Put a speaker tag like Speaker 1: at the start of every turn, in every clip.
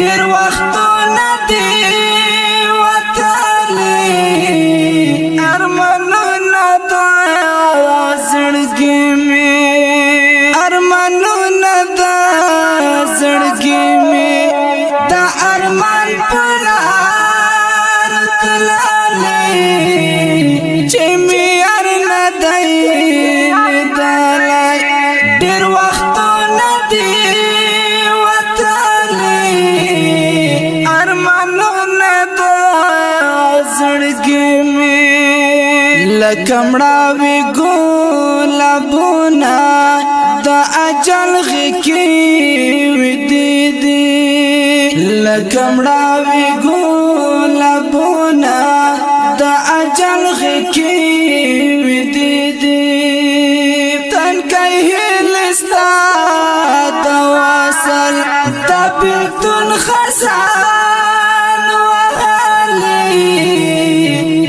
Speaker 1: ډېر وختونه دي وتلي ارمانونه د زړګي مې ارمانونه د زړګي مې د ارمان په لار تللې چې مې یار نه دی لیدلی ډېر وختونه دي لکمړاوي ګلابونه د اجل غکی ودی دي لکمړاوي ګلابونه د اجل غکی ودی دي تنکای هلستا د وصل د بیلتون خزان وهلي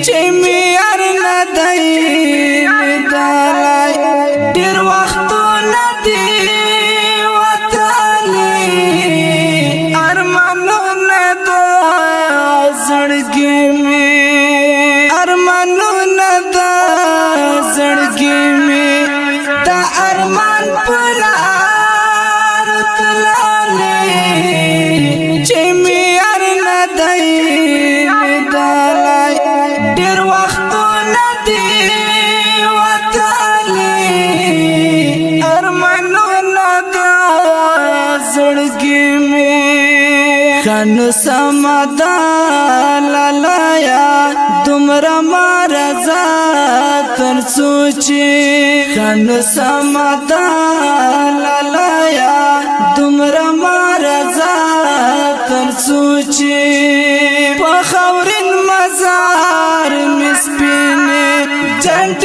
Speaker 1: چې مې یار نه دی لیدلی ډېر وختونه دي وتلي ارمانونه د زړګي مې ارمانونه د زړګي مې د ارمان په لار تللې چې مې یار نه دی لیدلی ډېر وختونه دي وتلي ارمانونه د زړګي مې خنو سمدا لالایا دومره مرزا تر سوچي خنو سمدا لالایا دومره مرزا تر سوچي په خاورین مزار مسپینه جنت